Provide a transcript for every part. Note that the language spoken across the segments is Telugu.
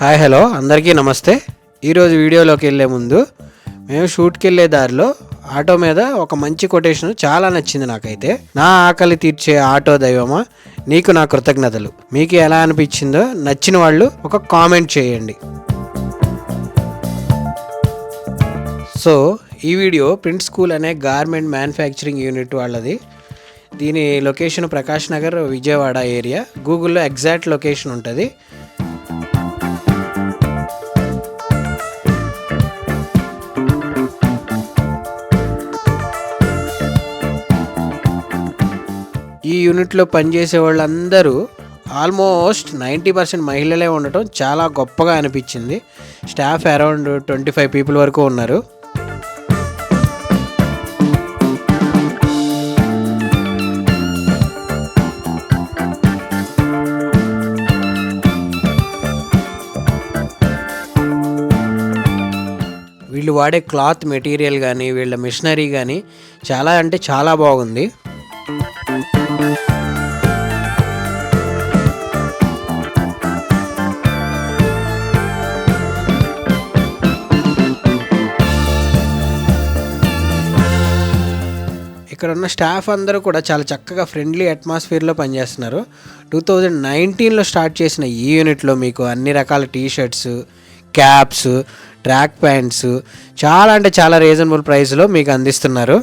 హాయ్ హలో అందరికీ నమస్తే. ఈరోజు వీడియోలోకి వెళ్ళే ముందు మేము షూట్కి వెళ్ళే దారిలో ఆటో మీద ఒక మంచి కొటేషన్ చాలా నచ్చింది నాకైతే. నా ఆకలి తీర్చే ఆటో దైవమా నీకు నా కృతజ్ఞతలు. మీకు ఎలా అనిపించిందో నచ్చిన వాళ్ళు ఒక కామెంట్ చేయండి. సో ఈ వీడియో ప్రింట్ స్కూల్ అనే గార్మెంట్ మ్యానుఫ్యాక్చరింగ్ యూనిట్ వాళ్ళది. దీని లొకేషన్ ప్రకాష్ నగర్ విజయవాడ ఏరియా. గూగుల్లో ఎగ్జాక్ట్ లొకేషన్ ఉంటుంది. ఈ యూనిట్లో పనిచేసే వాళ్ళందరూ ఆల్మోస్ట్ 90% మహిళలే ఉండటం చాలా గొప్పగా అనిపించింది. స్టాఫ్ అరౌండ్ 25 పీపుల్ వరకు ఉన్నారు. వీళ్ళు వాడే క్లాత్ మెటీరియల్ కానీ వీళ్ళ మిషనరీ కానీ చాలా అంటే చాలా బాగుంది. ఇక్కడ ఉన్న స్టాఫ్ అందరూ కూడా చాలా చక్కగా ఫ్రెండ్లీ అట్మాస్ఫియర్లో పనిచేస్తున్నారు. 2019లో స్టార్ట్ చేసిన ఈ యూనిట్లో మీకు అన్ని రకాల టీషర్ట్స్, క్యాప్స్, ట్రాక్ ప్యాంట్స్ చాలా అంటే చాలా రీజనబుల్ ప్రైస్లో మీకు అందిస్తున్నారు.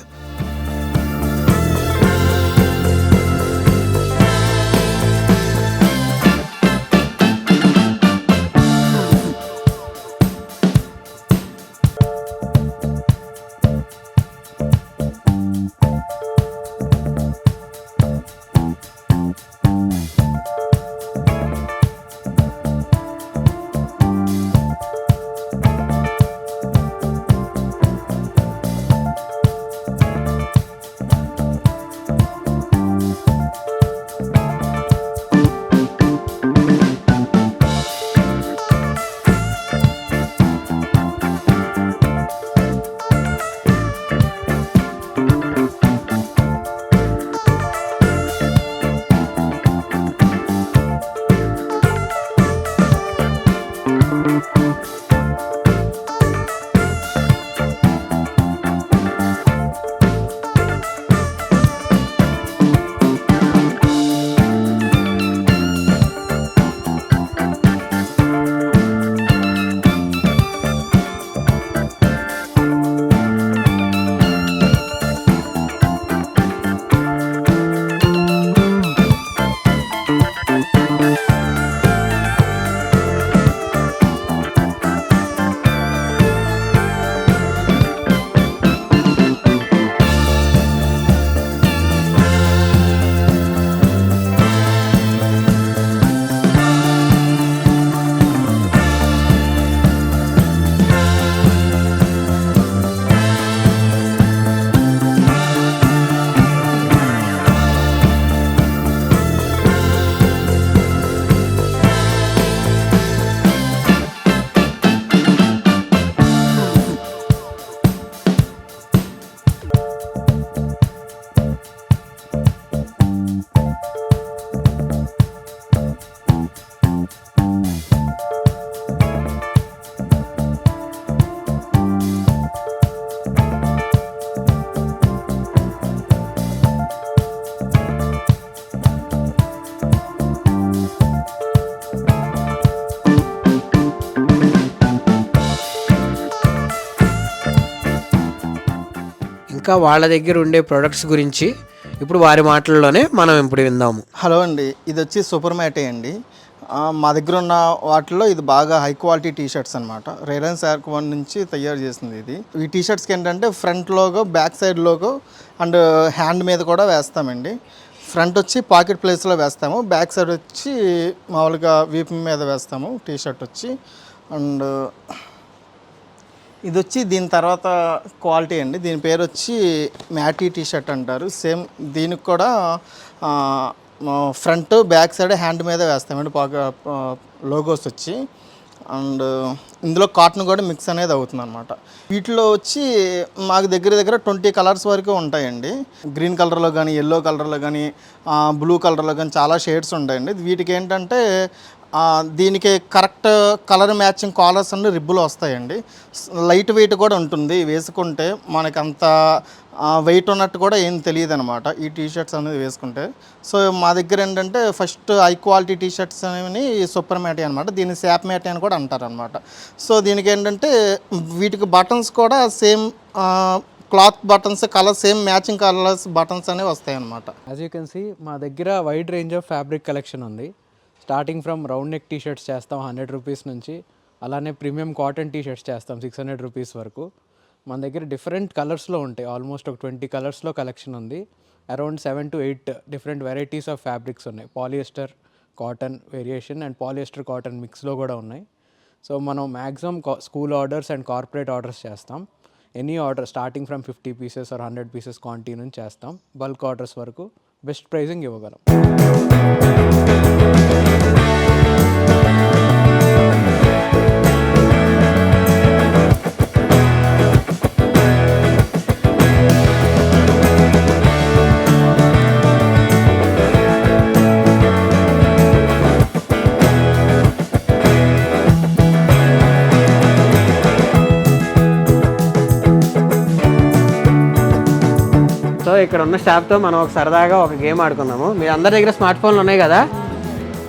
ఇంకా వాళ్ళ దగ్గర ఉండే ప్రొడక్ట్స్ గురించి ఇప్పుడు వారి మాటల్లోనే మనం ఇప్పుడు విందాము. హలో అండి, ఇది వచ్చి సూపర్ మ్యాటే అండి. మా దగ్గర ఉన్న వాటిల్లో ఇది బాగా హై క్వాలిటీ టీషర్ట్స్ అనమాట. రిలయన్స్ ఎయిర్ నుంచి తయారు చేసింది ఇది. ఈ టీషర్ట్స్కి ఏంటంటే front logo, back side logo and hand మీద కూడా వేస్తామండి. ఫ్రంట్ వచ్చి పాకెట్ ప్లేస్లో వేస్తాము, బ్యాక్ సైడ్ వచ్చి మామూలుగా వీపు మీద వేస్తాము టీషర్ట్ వచ్చి. అండ్ ఇది వచ్చి దీని తర్వాత క్వాలిటీ అండి. దీని పేరు వచ్చి మ్యాటీ టీషర్ట్ అంటారు. సేమ్ దీనికి కూడా ఫ్రంట్, బ్యాక్ సైడ్, హ్యాండ్ మీద వేస్తామండి లోగోస్ వచ్చి. అండ్ ఇందులో కాటన్ కూడా మిక్స్ అనేది అవుతుంది అనమాట. వీటిలో వచ్చి మాకు దగ్గర 20 కలర్స్ వరకు ఉంటాయండి. గ్రీన్ కలర్లో కానీ, ఎల్లో కలర్లో కానీ, బ్లూ కలర్లో కానీ చాలా షేడ్స్ ఉంటాయండి. వీటికి ఏంటంటే దీనికి కరెక్ట్ కలర్ మ్యాచింగ్ కాలర్స్ అన్ని రిబ్బులు వస్తాయండి. లైట్ వెయిట్ కూడా ఉంటుంది, వేసుకుంటే మనకి అంత వెయిట్ ఉన్నట్టు కూడా ఏం తెలియదు అనమాట ఈ టీషర్ట్స్ అనేది వేసుకుంటే. సో మా దగ్గర ఏంటంటే ఫస్ట్ హై క్వాలిటీ టీషర్ట్స్ అనేవి సూపర్ మ్యాటీ అనమాట, దీన్ని శాప్ మ్యాటీ అని కూడా అంటారనమాట. సో దీనికి ఏంటంటే వీటికి బటన్స్ కూడా same cloth buttons colour same matching colours buttons అనేవి వస్తాయి అన్నమాట. యాజ్ యూ కెన్ సీ మా దగ్గర wide range of fabric collection ఉంది. Starting from round neck T shirts చేస్తాం 100 రూపీస్ నుంచి, అలానే ప్రీమియం కాటన్ టీ షర్ట్స్ చేస్తాం 600 రూపీస్ వరకు. మన దగ్గర డిఫరెంట్ కలర్స్లో ఉంటాయి, ఆల్మోస్ట్ ఒక 20 కలర్స్లో కలెక్షన్ ఉంది. Around 7 to 8 different varieties of fabrics ఉన్నాయి. Polyester cotton variation and polyester cotton మిక్స్లో కూడా ఉన్నాయి. సో మనం maximum school orders and corporate orders చేస్తాం. Any order starting from 50 pieces or 100 pieces quantity నుంచి చేస్తాం. బల్క్ ఆర్డర్స్ వరకు బెస్ట్ ప్రైజింగ్ ఇవ్వగలం. సో ఇక్కడ ఉన్న స్టాఫ్తో మనం ఒక సరదాగా ఒక గేమ్ ఆడుకుందాము. మీ అందరి దగ్గర స్మార్ట్ ఫోన్లు ఉన్నాయి కదా,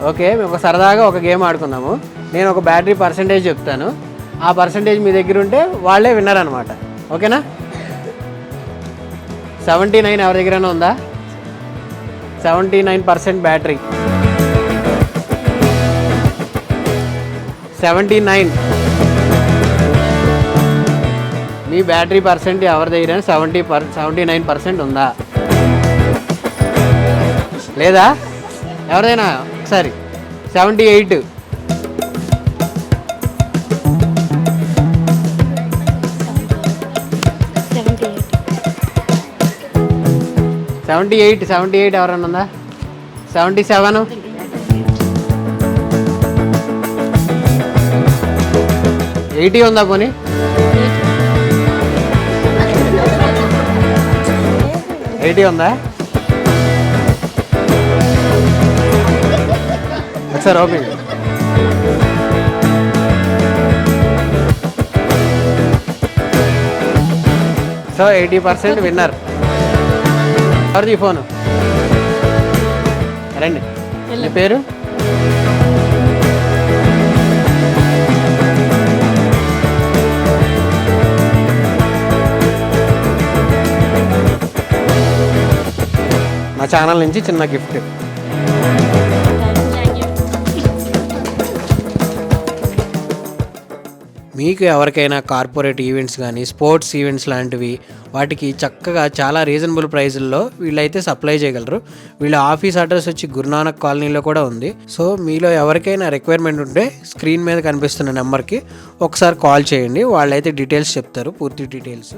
ఓకే మేము ఒక సరదాగా ఒక గేమ్ ఆడుకుందాము. నేను ఒక బ్యాటరీ పర్సంటేజ్ చెప్తాను, ఆ పర్సంటేజ్ మీ దగ్గర ఉంటే వాళ్ళే విన్నర్ అనమాట. ఓకేనా? 79 ఎవరి దగ్గరైనా ఉందా? 79% బ్యాటరీ. 79 మీ బ్యాటరీ పర్సెంట్ ఎవరి దగ్గర 79% ఉందా లేదా? ఎవరిదైనా ఒకసారి 78 ఎవరైనా ఉందా? 77 80 ఉందా? పోనీ 80 ఉందా? ఒకసారి ఓపెన్. So 80% winner. ఎవరిది ఫోను? రండి. మీ పేరు? మా ఛానల్ నుంచి చిన్న గిఫ్ట్. మీకు ఎవరికైనా కార్పొరేట్ ఈవెంట్స్ కానీ స్పోర్ట్స్ ఈవెంట్స్ లాంటివి వాటికి చక్కగా చాలా రీజనబుల్ ప్రైజుల్లో వీళ్ళైతే సప్లై చేయగలరు. వీళ్ళ ఆఫీస్ అడ్రస్ వచ్చి గురునానక్ కాలనీలో కూడా ఉంది. సో మీలో ఎవరికైనా రిక్వైర్మెంట్ ఉంటే స్క్రీన్ మీద కనిపిస్తున్న నెంబర్కి ఒకసారి కాల్ చేయండి, వాళ్ళైతే డీటెయిల్స్ చెప్తారు, పూర్తి డీటెయిల్స్.